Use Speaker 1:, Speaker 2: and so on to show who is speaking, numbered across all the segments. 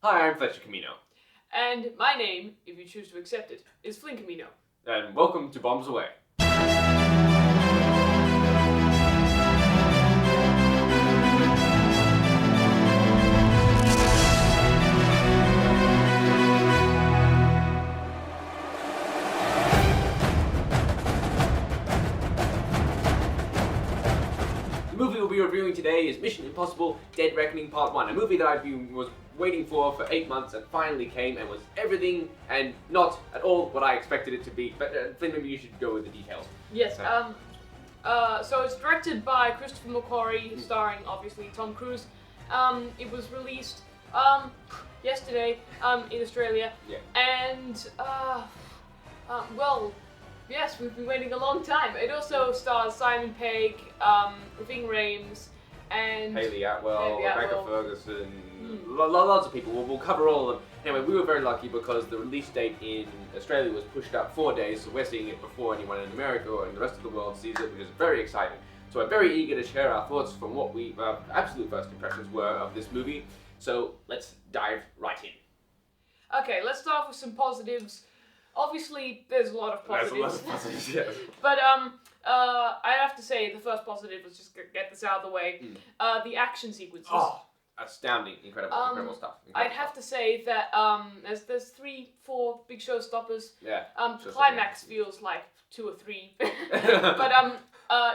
Speaker 1: Hi, I'm Fletcher Camino,
Speaker 2: And my name, if you choose to accept it, is Flynn Camino.
Speaker 1: and welcome to Bombs Away. The movie we'll be reviewing today is Mission Impossible: Dead Reckoning Part 1, a movie that was waiting for 8 months and finally came and was everything and not at all what I expected it to be. But Flynn, maybe you should go with the details.
Speaker 2: Yes,
Speaker 1: So-
Speaker 2: so it's directed by Christopher McQuarrie, starring obviously Tom Cruise. It was released yesterday in Australia.
Speaker 1: Yeah.
Speaker 2: And well, yes, we've been waiting a long time. It also stars Simon Pegg, Ving Rhames, and
Speaker 1: Hayley Atwell,
Speaker 2: Hayley
Speaker 1: Rebecca
Speaker 2: Atwell.
Speaker 1: Ferguson, lots of people. We'll cover all of them. Anyway, we were very lucky because the release date in Australia was pushed up 4 days, so we're seeing it before anyone in America or in the rest of the world sees it, which is very exciting. So I'm very eager to share our thoughts from what we absolute first impressions were of this movie. So let's dive right in.
Speaker 2: Okay, let's start with some positives. Obviously, there's a lot of positives.
Speaker 1: There's a lot of positives, yes.
Speaker 2: But I have to say the first positive was just get this out of the way. The action sequences.
Speaker 1: Oh, astounding, incredible stuff.
Speaker 2: I'd have to say that there's 3-4 big showstoppers.
Speaker 1: Yeah.
Speaker 2: The climax feels like 2 or 3. But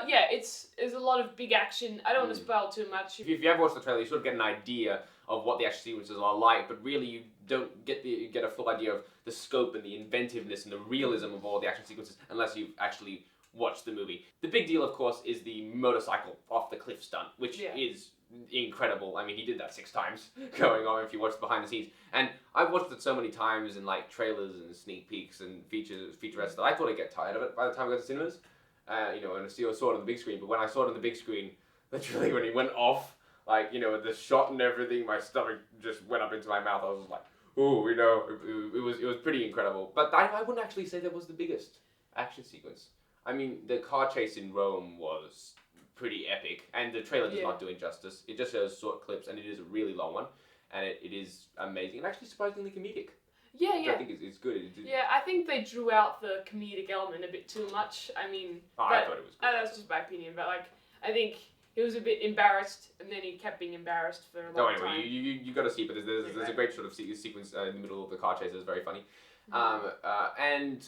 Speaker 2: yeah, it's a lot of big action. I don't want to spoil too much.
Speaker 1: If you ever watched the trailer, you sort of get an idea of what the action sequences are like, but really you don't get a full idea of the scope and the inventiveness and the realism of all the action sequences unless you've actually watched the movie. The big deal, of course, is the motorcycle off the cliff stunt, which is incredible. I mean, he did that 6 times going on if you watch behind the scenes. And I've watched it so many times in like trailers and sneak peeks and featurettes that I thought I'd get tired of it by the time I got to cinemas. And I saw it on the big screen, but when I saw it on the big screen, literally when he went off, like, the shot and everything, my stomach just went up into my mouth. I was just like, ooh, it was pretty incredible. But I wouldn't actually say that was the biggest action sequence. I mean, the car chase in Rome was pretty epic, and the trailer does not do it justice. It just shows short clips, and it is a really long one, and it is amazing and actually surprisingly comedic.
Speaker 2: Yeah.
Speaker 1: I think it's good.
Speaker 2: Yeah, I think they drew out the comedic element a bit too much. I mean,
Speaker 1: I thought it was good.
Speaker 2: That's just my opinion, but like, I think he was a bit embarrassed, and then he kept being embarrassed for a long time.
Speaker 1: You got to see, but there's a great sort of sequence in the middle of the car chase that's very funny, and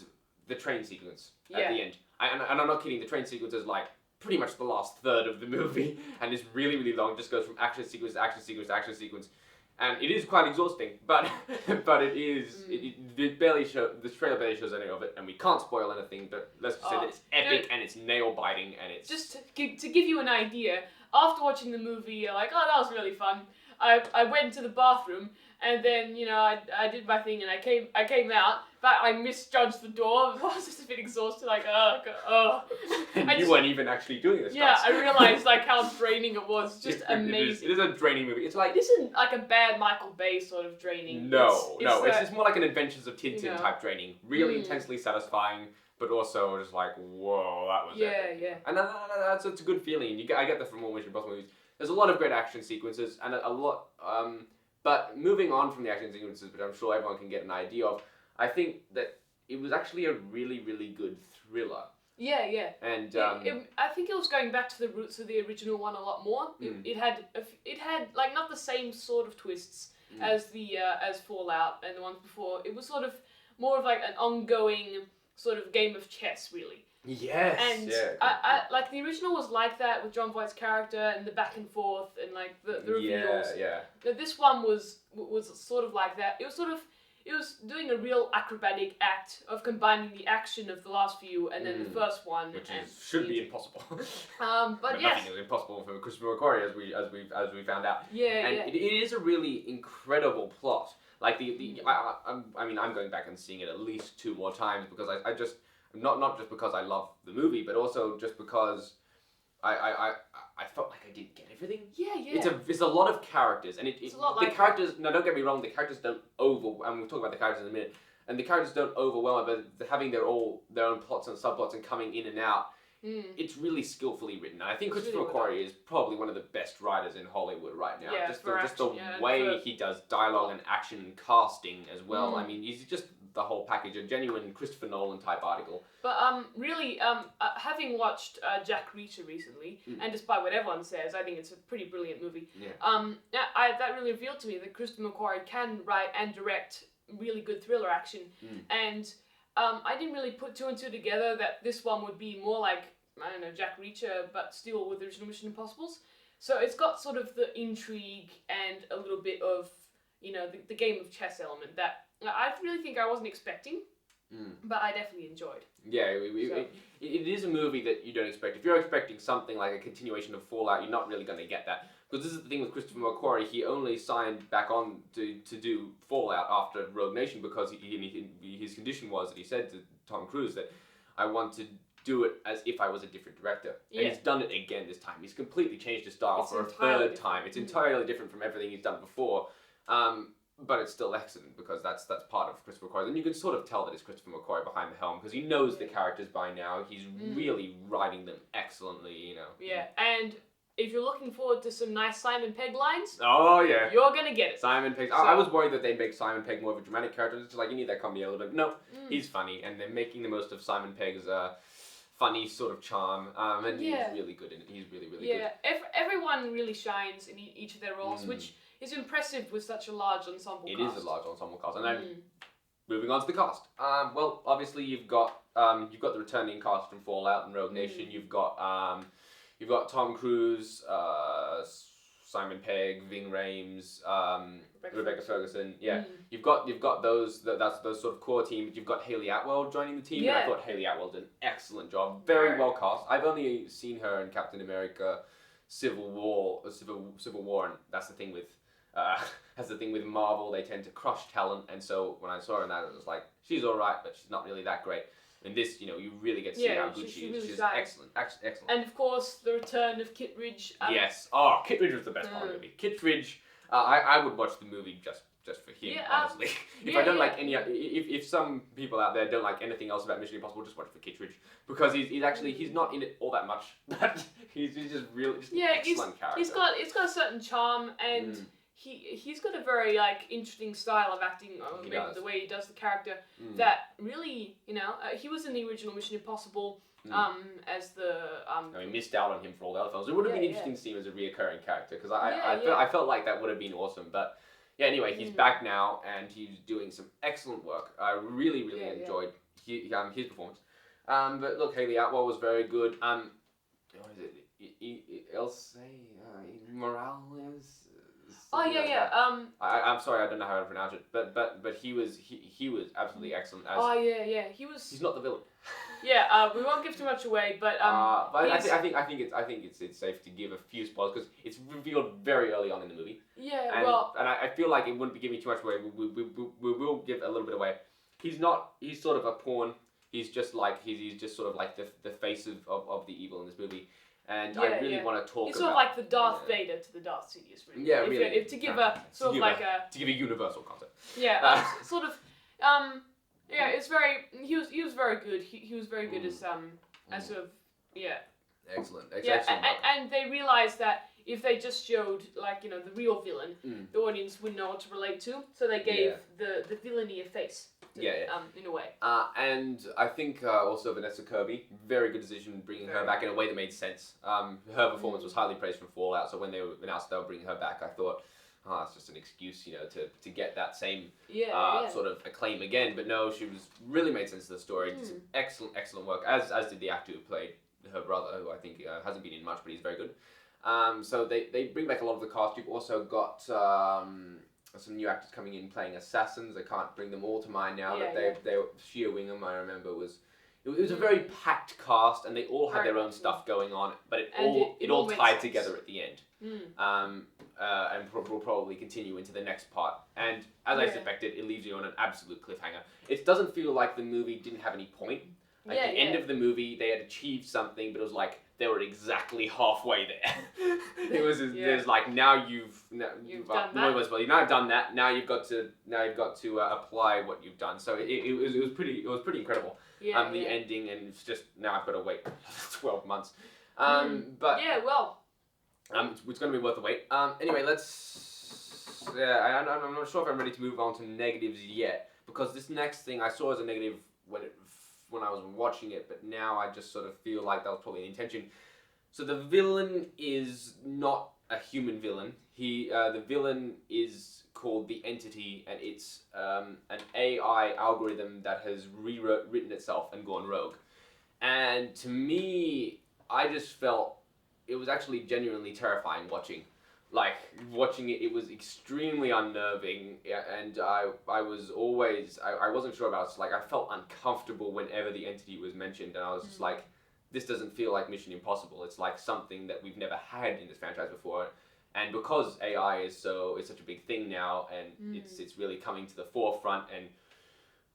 Speaker 1: the train sequence at the end. And I'm not kidding. The train sequence is like pretty much the last third of the movie, and it's really, really long. It just goes from action sequence to action sequence to action sequence, and it is quite exhausting. But it is it barely the trailer barely shows any of it, and we can't spoil anything. But let's just say that it's epic and it's nail biting and it's
Speaker 2: just to give you an idea. After watching the movie, you're like, oh, that was really fun. I went to the bathroom. And then, I did my thing and I came out, but I misjudged the door. I was just a bit exhausted, like,
Speaker 1: And you weren't even actually doing this.
Speaker 2: Yeah, I realized like how draining it was. Just amazing.
Speaker 1: It is a draining movie. It's like
Speaker 2: this isn't like a bad Michael Bay sort of draining.
Speaker 1: It's more like an Adventures of Tintin type draining. Really intensely satisfying, but also just like, whoa, that was epic.
Speaker 2: Yeah.
Speaker 1: And that's a good feeling. I get that from all Mission Impossible movies. There's a lot of great action sequences and a lot. But moving on from the action sequences, which I'm sure everyone can get an idea of, I think that it was actually a really, really good thriller.
Speaker 2: Yeah.
Speaker 1: And
Speaker 2: I think it was going back to the roots of the original one a lot more. It had like not the same sort of twists as as Fallout and the ones before. It was sort of more of like an ongoing sort of game of chess, really.
Speaker 1: Yes.
Speaker 2: And I like the original was like that with John Voight's character and the back and forth and like the reveals.
Speaker 1: Yeah.
Speaker 2: But this one was sort of like that. It was doing a real acrobatic act of combining the action of the last few and then the first one,
Speaker 1: which should be impossible.
Speaker 2: But yes,
Speaker 1: nothing is impossible for Christopher McQuarrie as we found out.
Speaker 2: Yeah.
Speaker 1: It is a really incredible plot. Like I'm going back and seeing it at least 2 more times because I just. Not just because I love the movie, but also just because I felt like I didn't get everything.
Speaker 2: Yeah.
Speaker 1: It's a lot of characters, and
Speaker 2: it's a lot
Speaker 1: the characters. Now, don't get me wrong. The characters don't and we'll talk about the characters in a minute. And the characters don't overwhelm it, but having their own plots and subplots and coming in and out. it's really skillfully written. And I think
Speaker 2: It's
Speaker 1: Christopher
Speaker 2: really well
Speaker 1: McQuarrie is probably one of the best writers in Hollywood right now.
Speaker 2: Yeah,
Speaker 1: just
Speaker 2: for
Speaker 1: just the
Speaker 2: action, yeah,
Speaker 1: way
Speaker 2: for-
Speaker 1: he does dialogue and action and casting as well.
Speaker 2: Mm.
Speaker 1: I mean, he's just the whole package, a genuine Christopher Nolan type article.
Speaker 2: But really, having watched Jack Reacher recently, and despite what everyone says, I think it's a pretty brilliant movie.
Speaker 1: Yeah.
Speaker 2: That really revealed to me that Christopher McQuarrie can write and direct really good thriller action, and I didn't really put two and two together that this one would be more like, I don't know, Jack Reacher, but still with the original Mission Impossibles. So it's got sort of the intrigue and a little bit of, you know, the game of chess element that I really think I wasn't expecting, but I definitely enjoyed.
Speaker 1: Yeah, it is a movie that you don't expect. If you're expecting something like a continuation of Fallout, you're not really going to get that. Because this is the thing with Christopher McQuarrie, he only signed back on to do Fallout after Rogue Nation because his condition was that he said to Tom Cruise that I want to do it as if I was a different director.
Speaker 2: Yeah.
Speaker 1: And he's done it again this time. He's completely changed his style
Speaker 2: It's
Speaker 1: for a
Speaker 2: entirely
Speaker 1: third
Speaker 2: different.
Speaker 1: time. It's entirely different from everything he's done before. But it's still excellent because that's part of Christopher McQuarrie. And you can sort of tell that it's Christopher McQuarrie behind the helm because he knows the characters by now. He's really writing them excellently, you know.
Speaker 2: Yeah, and if you're looking forward to some nice Simon Pegg lines,
Speaker 1: Oh, yeah.
Speaker 2: you're gonna get it.
Speaker 1: Simon Pegg. I was worried that they'd make Simon Pegg more of a dramatic character. It's just like, you need that comedy element. No, he's funny, and they're making the most of Simon Pegg's funny sort of charm, and he's really good in it. He's really, really good.
Speaker 2: Yeah, everyone really shines in each of their roles, which is impressive with such a large ensemble
Speaker 1: It
Speaker 2: cast.
Speaker 1: is a large ensemble cast. And then, moving on to the cast. Well, obviously you've got the returning cast from Fallout and Rogue Nation. You've got Tom Cruise, Simon Pegg, Ving Rhames, Rebecca Ferguson. Yeah, you've got those those sort of core team. You've got Hayley Atwell joining the team, and I thought Hayley Atwell did an excellent job. Very well cast. I've only seen her in Captain America: Civil War, and that's the thing with. That's the thing with Marvel, they tend to crush talent, and so when I saw her in that, it was like, she's alright, but she's not really that great. In this, you know, you really get to see how good she is.
Speaker 2: Really
Speaker 1: she's
Speaker 2: shines.
Speaker 1: excellent.
Speaker 2: And of course, the return of Kittredge.
Speaker 1: Yes. Oh, Kittredge was the best part of the movie. Kittredge, I would watch the movie just for him, honestly. If I don't like any, if some people out there don't like anything else about Mission Impossible, just watch it for Kittredge, because he's not in it all that much, but he's just really an excellent character.
Speaker 2: He's got a certain charm, and he's got a very interesting style of acting. The way he does the character that really, you know, he was in the original Mission Impossible as the.
Speaker 1: We missed out on him for all the other films. It would have been interesting to see him as a reoccurring character because I felt like that would have been awesome, but. Yeah, anyway, he's back now, and he's doing some excellent work. I really enjoyed his performance. But look, Hayley Atwell was very good. What is it? Elsa Morales? I'm sorry, I don't know how to pronounce it, but he was absolutely excellent.
Speaker 2: He's
Speaker 1: not the villain.
Speaker 2: We won't give too much away, but
Speaker 1: I think it's safe to give a few spoilers because it's revealed very early on in the movie.
Speaker 2: Yeah,
Speaker 1: and I feel like it wouldn't be giving too much away. We will give a little bit away. He's sort of a pawn. He's just sort of like the face of the evil in this movie. And I really want to talk about...
Speaker 2: It's sort of like the Darth Vader to the Darth Sidious, really.
Speaker 1: Yeah, really.
Speaker 2: If to give a sort of like a...
Speaker 1: To give a universal concept.
Speaker 2: Yeah, sort of... it's very... He was very good. He was very good as sort of... Yeah.
Speaker 1: Excellent.
Speaker 2: Yeah, and they realized that if they just showed, the real villain, the audience wouldn't know what to relate to. So they gave the villainy a face. In a way.
Speaker 1: And I think also Vanessa Kirby, very good decision bringing her back in a way that made sense. Her performance was highly praised from Fallout, so when they announced they were bringing her back, I thought, it's just an excuse, to get that same sort of acclaim again. But no, she really made sense of the story. Did some excellent work, as did the actor who played her brother, who I think hasn't been in much, but he's very good. So they bring back a lot of the cast. You've also got some new actors coming in playing assassins. I can't bring them all to mind now, but they Shea Wingham, I remember, it was a very packed cast, and they all had their own stuff going on, but it all tied together at the end. And will probably continue into the next part. And as I suspected, it leaves you on an absolute cliffhanger. It doesn't feel like the movie didn't have any point. Like the end of the movie, they had achieved something, but it was like they were exactly halfway there. There's like now you've
Speaker 2: done
Speaker 1: well,
Speaker 2: that.
Speaker 1: well, you now done that. Now you've got to apply what you've done. So it was pretty incredible. The ending, and it's just now I've got to wait 12 months. But
Speaker 2: yeah, well,
Speaker 1: it's going to be worth the wait. Anyway, let's. Yeah, I'm not sure if I'm ready to move on to negatives yet, because this next thing I saw as a negative when I was watching it, but now I just sort of feel like that was probably an intention. So the villain is not a human villain. The villain is called the Entity, and it's an AI algorithm that has rewritten itself and gone rogue. And to me, I just felt it was actually genuinely terrifying watching. Like, watching it, it was extremely unnerving, and I was always, I wasn't sure about it. Like, I felt uncomfortable whenever the Entity was mentioned, and I was just like, this doesn't feel like Mission Impossible. It's like something that we've never had in this franchise before. And because AI is such a big thing now, and it's really coming to the forefront, and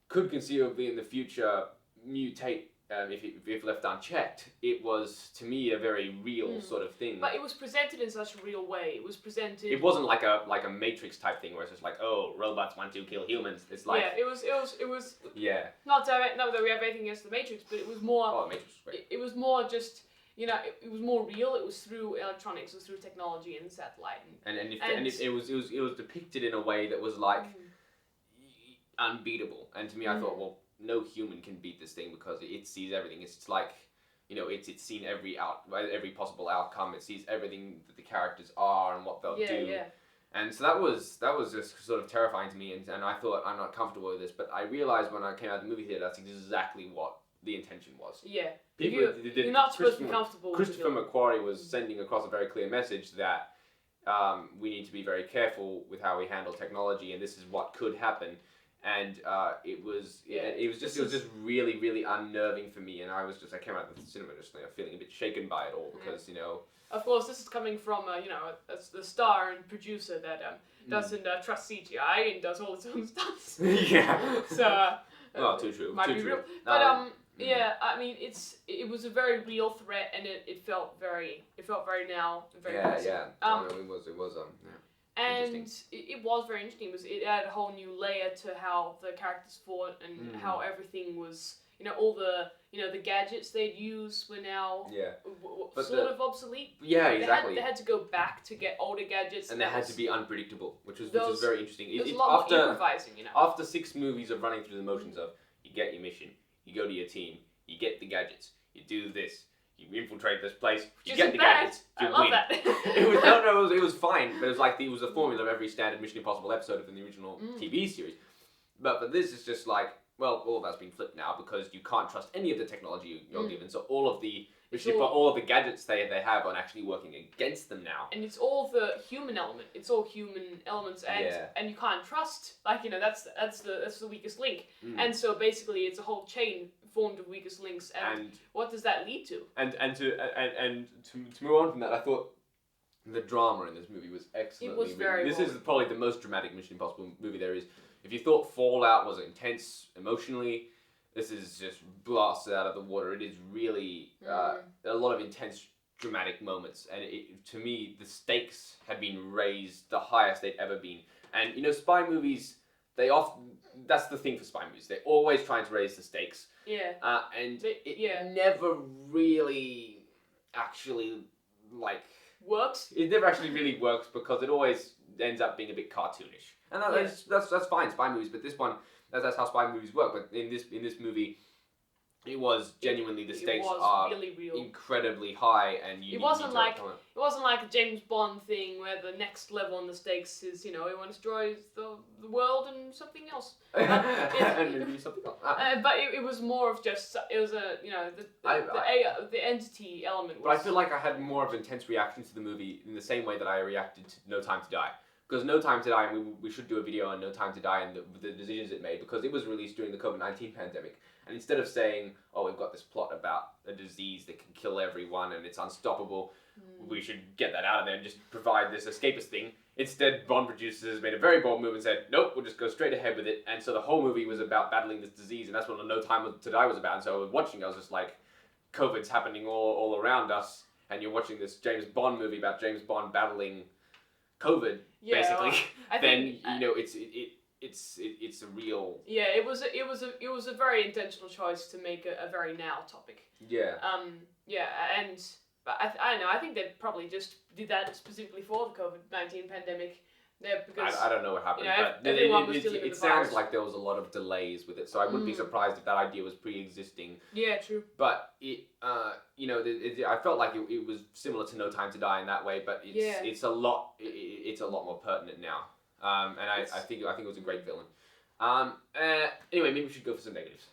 Speaker 1: could conceivably in the future mutate if left unchecked, it was to me a very real sort of thing.
Speaker 2: But it was presented in such a real way. It was presented.
Speaker 1: It wasn't like a Matrix type thing where it's just like, oh, robots want to kill humans. It's like
Speaker 2: it was.
Speaker 1: Yeah.
Speaker 2: Not that we have anything against the Matrix, but it was more.
Speaker 1: Oh, Matrix was great.
Speaker 2: It was more just. It was more real. It was through electronics. It was through technology and satellite.
Speaker 1: And it was depicted in a way that was like unbeatable. And to me, I thought, well, no human can beat this thing because it sees everything. It's like, it's seen every possible outcome. It sees everything that the characters are and what they'll do.
Speaker 2: Yeah.
Speaker 1: And so that was just sort of terrifying to me. And I thought, I'm not comfortable with this. But I realized when I came out of the movie theater, that's exactly what the intention was.
Speaker 2: Yeah.
Speaker 1: You're
Speaker 2: not supposed to be comfortable.
Speaker 1: Christopher McQuarrie was sending across a very clear message that we need to be very careful with how we handle technology, and this is what could happen. And it was just really, really unnerving for me, and I came out of the cinema just feeling a bit shaken by it all because
Speaker 2: Of course, this is coming from the star and producer that doesn't trust CGI and does all its own stunts.
Speaker 1: Yeah.
Speaker 2: So.
Speaker 1: Well, too true.
Speaker 2: Might
Speaker 1: too
Speaker 2: be
Speaker 1: true.
Speaker 2: real. But yeah, I mean, it was a very real threat, and it felt very now very awesome.
Speaker 1: It was
Speaker 2: and it was very interesting. It added a whole new layer to how the characters fought and how everything was. All the the gadgets they'd use were now sort of obsolete.
Speaker 1: Yeah, exactly.
Speaker 2: They had to go back to get older gadgets,
Speaker 1: and they had to be unpredictable, which was very interesting.
Speaker 2: There was a lot more improvising,
Speaker 1: After 6 movies of running through the motions of you get your mission, you go to your team, you get the gadgets, you do this, you infiltrate this place, you get the gadgets, you win.
Speaker 2: I love that.
Speaker 1: It was fine, but it was like it was a formula of every standard Mission Impossible episode of the original TV series. But this is just like, well, all of that's been flipped now because you can't trust any of the technology you're given. So all of the gadgets they have are actually working against them now.
Speaker 2: And it's all the human element. It's all human elements, and you can't trust. That's the weakest link. And so basically, it's a whole chain formed of weakest links. And what does that lead to?
Speaker 1: And to move on from that, I thought the drama in this movie was excellent.
Speaker 2: It was very.
Speaker 1: This is probably the most dramatic Mission Impossible movie there is. If you thought Fallout was intense emotionally, this is just blasted out of the water. It is really a lot of intense, dramatic moments. And to me, the stakes had been raised the highest they'd ever been. And, spy movies, that's the thing for spy movies. They're always trying to raise the stakes.
Speaker 2: Yeah.
Speaker 1: And it never really actually,
Speaker 2: works?
Speaker 1: It never actually really works because it always ends up being a bit cartoonish. And that's fine, spy movies, but this one, that's how spy movies work. But in this movie, it was genuinely the stakes are
Speaker 2: really real.
Speaker 1: Incredibly high, and
Speaker 2: it wasn't like a James Bond thing where the next level on the stakes is he want to destroy the world and something else.
Speaker 1: And do something else.
Speaker 2: But it was more of just the entity element.
Speaker 1: But I feel like I had more of an intense reaction to the movie in the same way that I reacted to No Time to Die. Because No Time to Die, and we should do a video on No Time to Die and the decisions it made, because it was released during the COVID-19 pandemic. And instead of saying, oh, we've got this plot about a disease that can kill everyone and it's unstoppable, we should get that out of there and just provide this escapist thing, Instead, Bond producers made a very bold move and said, nope, we'll just go straight ahead with it. And so the whole movie was about battling this disease, and that's what No Time to Die was about. And so I was watching, I was just like, COVID's happening all around us, and you're watching this James Bond movie about James Bond battling COVID, basically.
Speaker 2: Well, I
Speaker 1: then
Speaker 2: think,
Speaker 1: it's a real.
Speaker 2: Yeah, it was a very intentional choice to make a very now topic.
Speaker 1: Yeah.
Speaker 2: Yeah, and but I don't know. I think they probably just did that specifically for the COVID-19 pandemic. Yeah, because
Speaker 1: I don't know what happened,
Speaker 2: you know,
Speaker 1: but
Speaker 2: everyone was dealing with
Speaker 1: it
Speaker 2: the
Speaker 1: sounds
Speaker 2: virus.
Speaker 1: like there was a lot of delays with it, so I wouldn't be surprised if that idea was pre-existing.
Speaker 2: Yeah, true.
Speaker 1: But it, I felt like it was similar to No Time to Die in that way, but it's a lot more pertinent now. And I think it was a great villain. Anyway, maybe we should go for some negatives.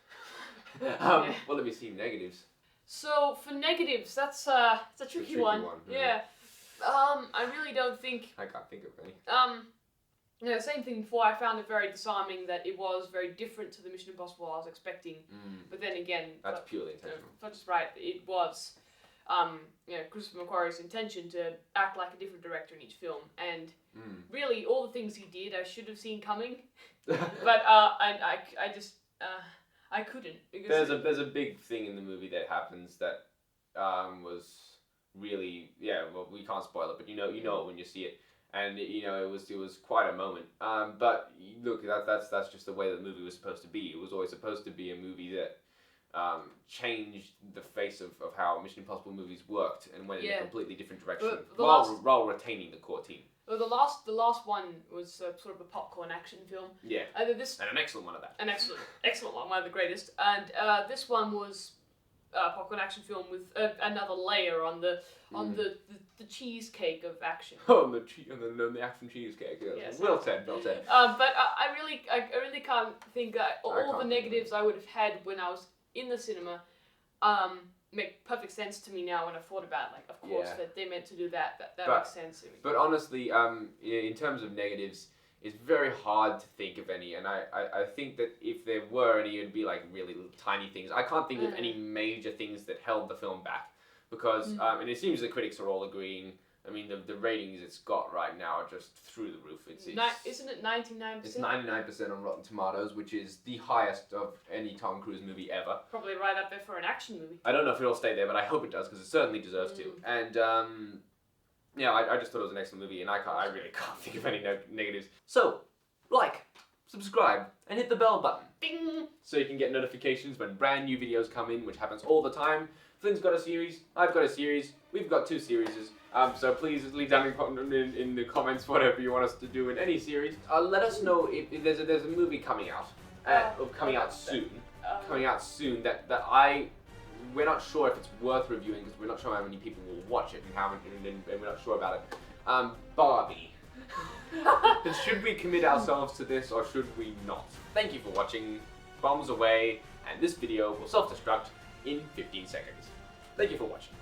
Speaker 2: Yeah.
Speaker 1: Well, let me see negatives.
Speaker 2: So for negatives, that's a tricky one.
Speaker 1: Yeah.
Speaker 2: I really don't think.
Speaker 1: I can't think of any.
Speaker 2: Same thing before. I found it very disarming that it was very different to the Mission Impossible I was expecting. But then again,
Speaker 1: That's purely intentional.
Speaker 2: Fudge is right. It was, Christopher McQuarrie's intention to act like a different director in each film, and really all the things he did I should have seen coming, but I just I couldn't because
Speaker 1: there's a big thing in the movie that happens that was really well, we can't spoil it, but you know it when you see it, and it was quite a moment. But look, that's just the way the movie was supposed to be. It was always supposed to be a movie that changed the face of how Mission Impossible movies worked and went in a completely different direction while retaining the core team.
Speaker 2: Well, the last one was sort of a popcorn action film.
Speaker 1: Yeah.
Speaker 2: And this
Speaker 1: And an excellent one of that.
Speaker 2: An excellent one, one of the greatest. And this one was a popcorn action film with another layer on the cheesecake of action.
Speaker 1: Oh, the action cheesecake.
Speaker 2: Yes.
Speaker 1: Well said.
Speaker 2: But I really can't think that all the negatives I would have had when I was in the cinema make perfect sense to me now when I thought about it. Like, of course, that they meant to do that. That makes sense to me.
Speaker 1: But honestly, in terms of negatives, it's very hard to think of any. And I think that if there were any, it'd be like really tiny things. I can't think of any major things that held the film back. Because, and it seems the critics are all agreeing. I mean, the ratings it's got right now are just through the roof.
Speaker 2: Isn't it 99%?
Speaker 1: It's 99% on Rotten Tomatoes, which is the highest of any Tom Cruise movie ever.
Speaker 2: Probably right up there for an action movie.
Speaker 1: I don't know if it'll stay there, but I hope it does, because it certainly deserves to. And, I just thought it was an excellent movie, and I really can't think of any negatives. So, like, subscribe, and hit the bell button.
Speaker 2: Ding!
Speaker 1: So you can get notifications when brand new videos come in, which happens all the time. Flynn's got a series, I've got a series, we've got 2 series. So please leave down in the comments whatever you want us to do in any series. Let us know if there's a movie coming out, coming out soon that we're not sure if it's worth reviewing because we're not sure how many people will watch it and we're not sure about it. Barbie. Should we commit ourselves to this or should we not? Thank you for watching. Bombs away, and this video will self-destruct in 15 seconds. Thank you for watching.